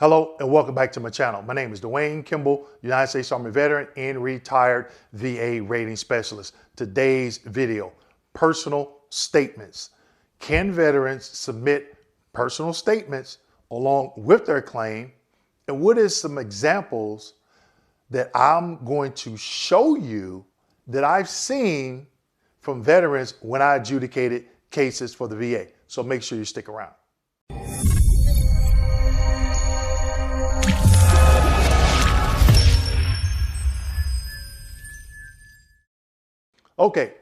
Hello and welcome back to my channel. My name is Dwayne Kimball, United States Army veteran and retired VA rating specialist. Today's video, personal statements. Can veterans submit personal statements along with their claim? And what is some examples that I'm going to show you that I've seen from veterans when I adjudicated cases for the VA. So make sure you stick around. Okay,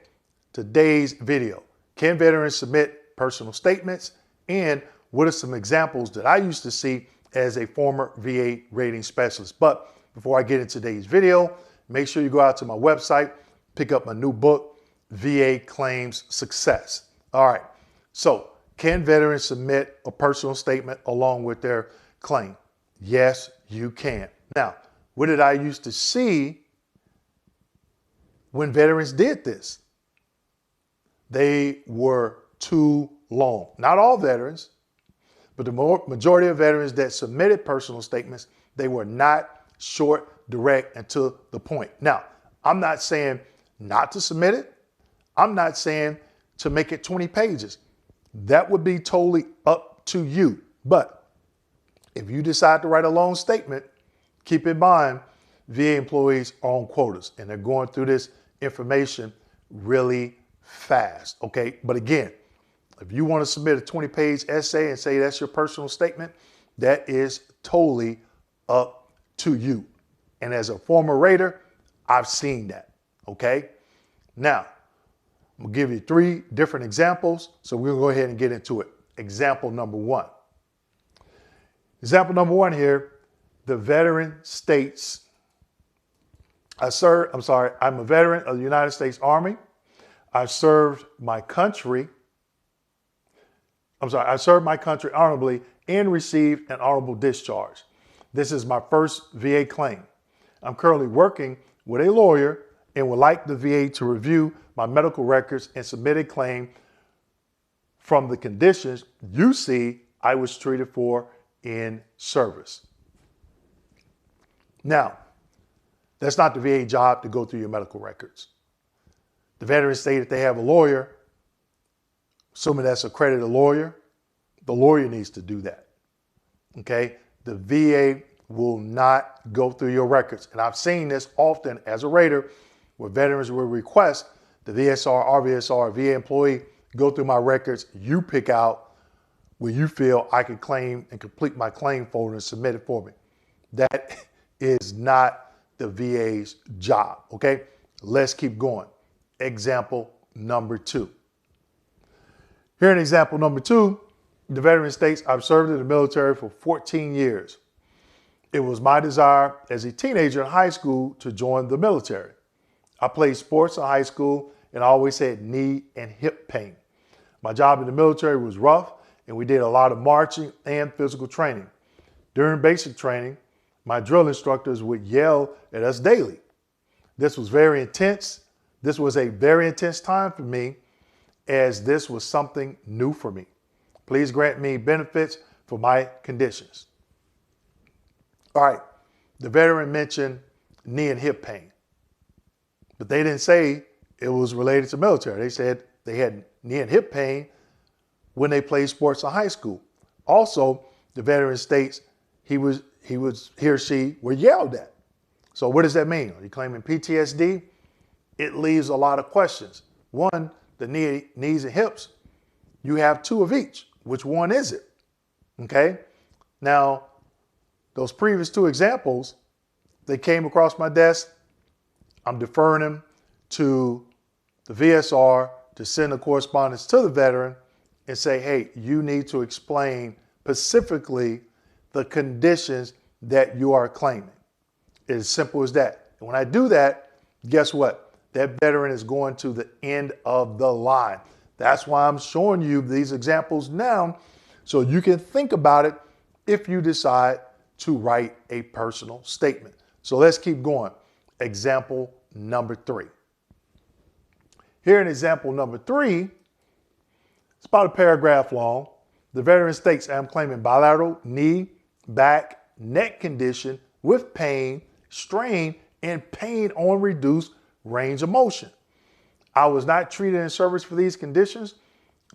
today's video. Can veterans submit personal statements? And what are some examples that I used to see as a former VA rating specialist? But before I get into today's video, make sure you go out to my website, pick up my new book, VA Claims Success. All right, so can veterans submit a personal statement along with their claim? Yes, you can. Now, what did I used to see when veterans did this? They were too long. Not all veterans, but the majority of veterans that submitted personal statements, they were not short, direct, and to the point. Now, I'm not saying not to submit it. I'm not saying to make it 20 pages. That would be totally up to you. But if you decide to write a long statement, keep in mind, VA employees are on quotas and they're going through this information really fast, okay? But again, if you want to submit a 20-page essay and say that's your personal statement, that is totally up to you. And as a former rater, I've seen that, okay? Now, I'm gonna give you 3 different examples, so we'll go ahead and get into it. Example number 1. Example number 1 here, the veteran states, I'm a veteran of the United States Army. I served my country honorably and received an honorable discharge. This is my first VA claim. I'm currently working with a lawyer and would like the VA to review my medical records and submit a claim from the conditions you see I was treated for in service. Now, that's not the VA job to go through your medical records. The veterans say that they have a lawyer, assuming that's an accredited lawyer, the lawyer needs to do that, okay? The VA will not go through your records. And I've seen this often as a rater where veterans will request the VSR, RVSR, VA employee go through my records. You pick out where you feel I can claim and complete my claim folder and submit it for me. That is not the VA's job, okay? Let's keep going. Example number 2. Here in example number 2, the veteran states, I've served in the military for 14 years. It was my desire as a teenager in high school to join the military. I played sports in high school and I always had knee and hip pain. My job in the military was rough and we did a lot of marching and physical training. During basic training, my drill instructors would yell at us daily. This was very intense. This was a very intense time for me as this was something new for me. Please grant me benefits for my conditions. All right, the veteran mentioned knee and hip pain, but they didn't say it was related to military. They said they had knee and hip pain when they played sports in high school. Also, the veteran states he or she were yelled at. So what does that mean? Are you claiming PTSD? It leaves a lot of questions. One, the knees and hips, you have 2 of each. Which one is it? Okay. Now, those previous 2 examples, they came across my desk. I'm deferring them to the VSR to send a correspondence to the veteran and say, hey, you need to explain specifically the conditions that you are claiming. It's as simple as that. And when I do that, guess what? That veteran is going to the end of the line. That's why I'm showing you these examples now so you can think about it if you decide to write a personal statement. So let's keep going. Example number 3. Here in example number 3, it's about a paragraph long. The veteran states, I'm claiming bilateral knee, back, neck condition with pain, strain, and pain on reduced range of motion. I was not treated in service for these conditions,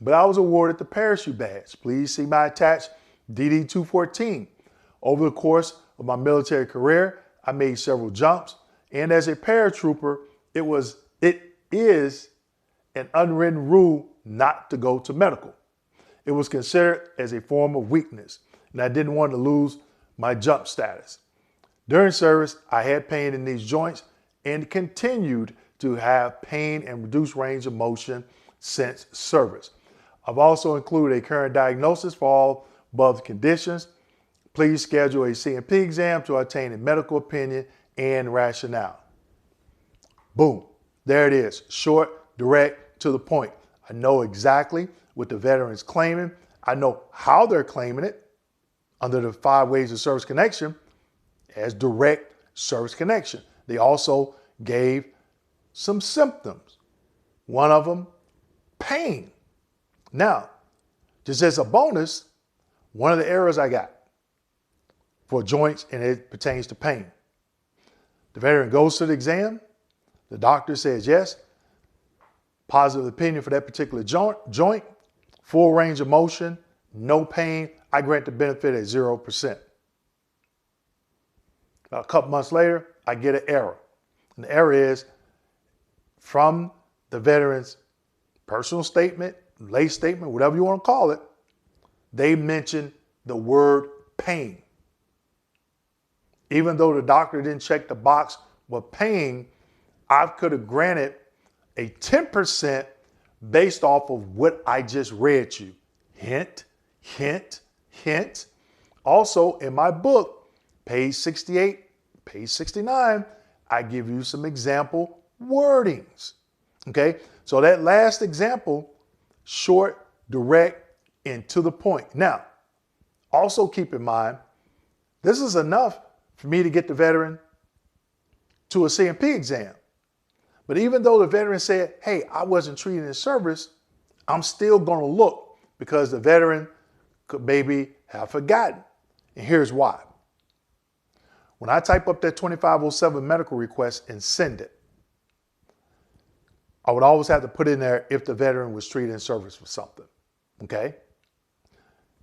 but I was awarded the parachute badge. Please see my attached DD 214. Over the course of my military career, I made several jumps, and as a paratrooper, it is an unwritten rule not to go to medical. It was considered as a form of weakness, and I didn't want to lose my jump status. During service, I had pain in these joints and continued to have pain and reduced range of motion since service. I've also included a current diagnosis for all above conditions. Please schedule a CMP exam to obtain a medical opinion and rationale. Boom. There it is. Short, direct, to the point. I know exactly what the veteran's claiming. I know how they're claiming it under the 5 ways of service connection as direct service connection. They also gave some symptoms. One of them, pain. Now, just as a bonus, one of the errors I got for joints, and it pertains to pain. The veteran goes to the exam. The doctor says, yes, positive opinion for that particular joint, full range of motion, no pain. I grant the benefit at 0%. About a couple months later, I get an error. And the error is from the veteran's personal statement, lay statement, whatever you want to call it, they mention the word pain. Even though the doctor didn't check the box with pain, I could have granted a 10% based off of what I just read to you. Hint, hint, hint. Also, in my book, page 68, page 69, I give you some example wordings. Okay, so that last example, short, direct, and to the point. Now, also keep in mind, this is enough for me to get the veteran to a CMP exam. But even though the veteran said, hey, I wasn't treated in service, I'm still going to look because the veteran could maybe have forgotten. And here's why. When I type up that 2507 medical request and send it, I would always have to put in there if the veteran was treated in service for something, okay?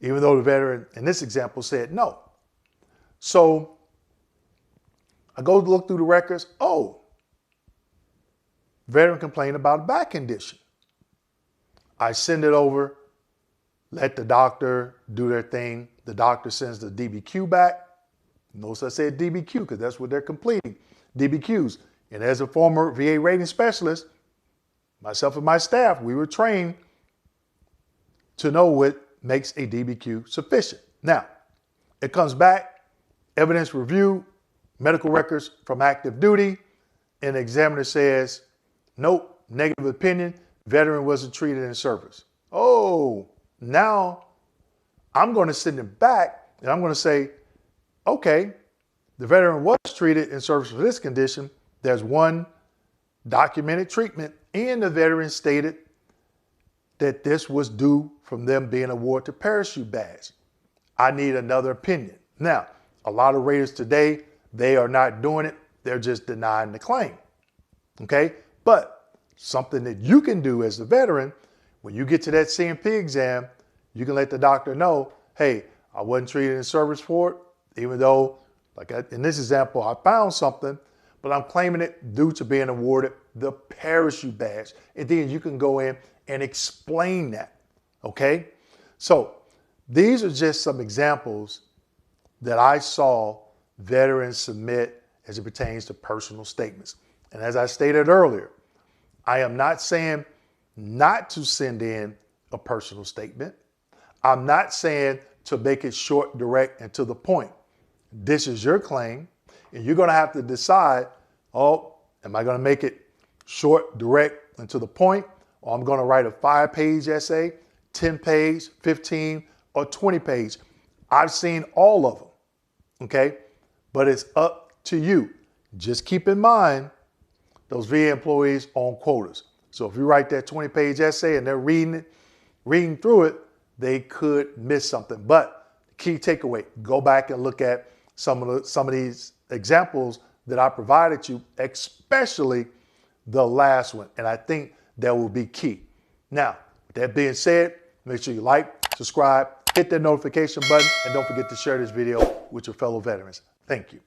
Even though the veteran in this example said no. So I go to look through the records. Oh, veteran complained about a back condition. I send it over, let the doctor do their thing. The doctor sends the DBQ back. Notice I said DBQ because that's what they're completing, DBQs. And as a former VA rating specialist, myself and my staff, we were trained to know what makes a DBQ sufficient. Now, it comes back, evidence review, medical records from active duty, and the examiner says, nope, negative opinion, veteran wasn't treated in service. Oh, now I'm going to send it back and I'm going to say, okay, the veteran was treated in service for this condition. There's one documented treatment, and the veteran stated that this was due from them being awarded the parachute badge. I need another opinion. Now, a lot of raters today, they are not doing it. They're just denying the claim. Okay? But something that you can do as a veteran, when you get to that CMP exam, you can let the doctor know, hey, I wasn't treated in service for it, even though, like in this example, I found something, but I'm claiming it due to being awarded the parachute badge. And then you can go in and explain that, okay? So these are just some examples that I saw veterans submit as it pertains to personal statements. And as I stated earlier, I am not saying not to send in a personal statement. I'm not saying to make it short, direct, and to the point. This is your claim, and you're going to have to decide, oh, am I going to make it short, direct, and to the point, or I'm going to write a 5-page essay, 10-page, 15, or 20-page. I've seen all of them, okay? But it's up to you. Just keep in mind, those VA employees on quotas. So if you write that 20-page essay and they're reading through it, they could miss something. But key takeaway, go back and look at some of these examples that I provided you, especially the last one. And I think that will be key. Now, with that being said, make sure you like, subscribe, hit that notification button, and don't forget to share this video with your fellow veterans. Thank you.